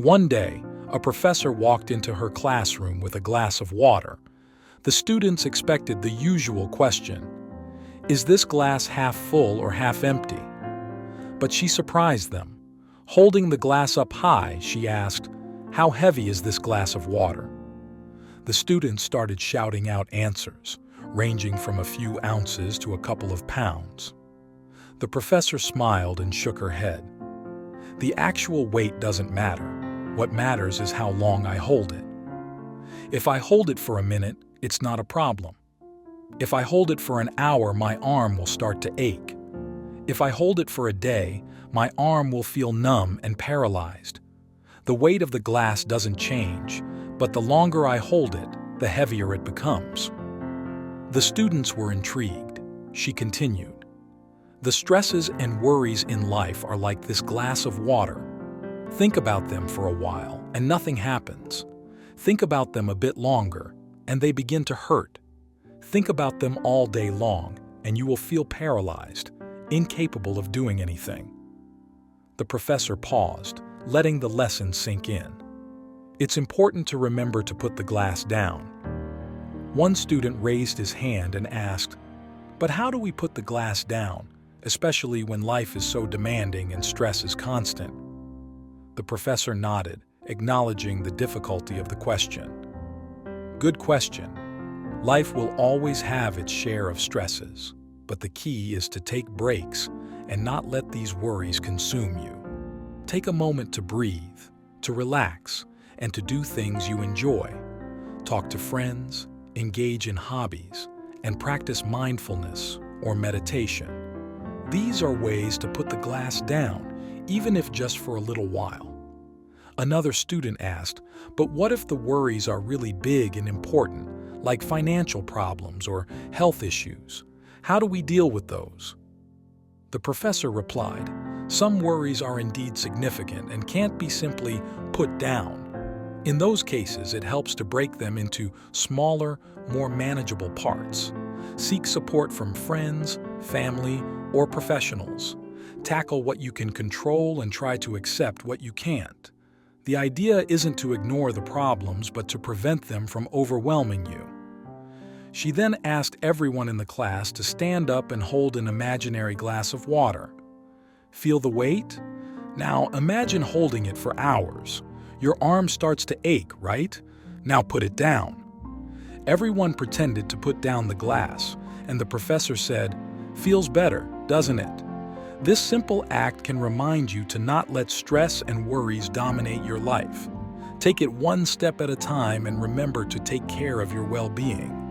One day, a professor walked into her classroom with a glass of water. The students expected the usual question: is this glass half full or half empty? But she surprised them. Holding the glass up high, she asked, "How heavy is this glass of water?" The students started shouting out answers, ranging from a few ounces to a couple of pounds. The professor smiled and shook her head. "The actual weight doesn't matter. What matters is how long I hold it. If I hold it for a minute, it's not a problem. If I hold it for an hour, my arm will start to ache. If I hold it for a day, my arm will feel numb and paralyzed. The weight of the glass doesn't change, but the longer I hold it, the heavier it becomes." The students were intrigued. She continued, "The stresses and worries in life are like this glass of water. Think about them for a while, and nothing happens. Think about them a bit longer, and they begin to hurt. Think about them all day long, and you will feel paralyzed, incapable of doing anything." The professor paused, letting the lesson sink in. It's important to remember to put the glass down. One student raised his hand and asked, "But how do we put the glass down, especially when life is so demanding and stress is constant?" The professor nodded, acknowledging the difficulty of the question. "Good question. Life will always have its share of stresses, but the key is to take breaks and not let these worries consume you. Take a moment to breathe, to relax, and to do things you enjoy. Talk to friends, engage in hobbies, and practice mindfulness or meditation. These are ways to put the glass down, even if just for a little while." Another student asked, "But what if the worries are really big and important, like financial problems or health issues? How do we deal with those?" The professor replied, "Some worries are indeed significant and can't be simply put down. In those cases, it helps to break them into smaller, more manageable parts. Seek support from friends, family, or professionals. Tackle what you can control and try to accept what you can't. The idea isn't to ignore the problems, but to prevent them from overwhelming you." She then asked everyone in the class to stand up and hold an imaginary glass of water. Feel the weight? Now imagine holding it for hours. Your arm starts to ache, right? Now put it down. Everyone pretended to put down the glass, and the professor said, "Feels better, doesn't it?" This simple act can remind you to not let stress and worries dominate your life. Take it one step at a time and remember to take care of your well-being.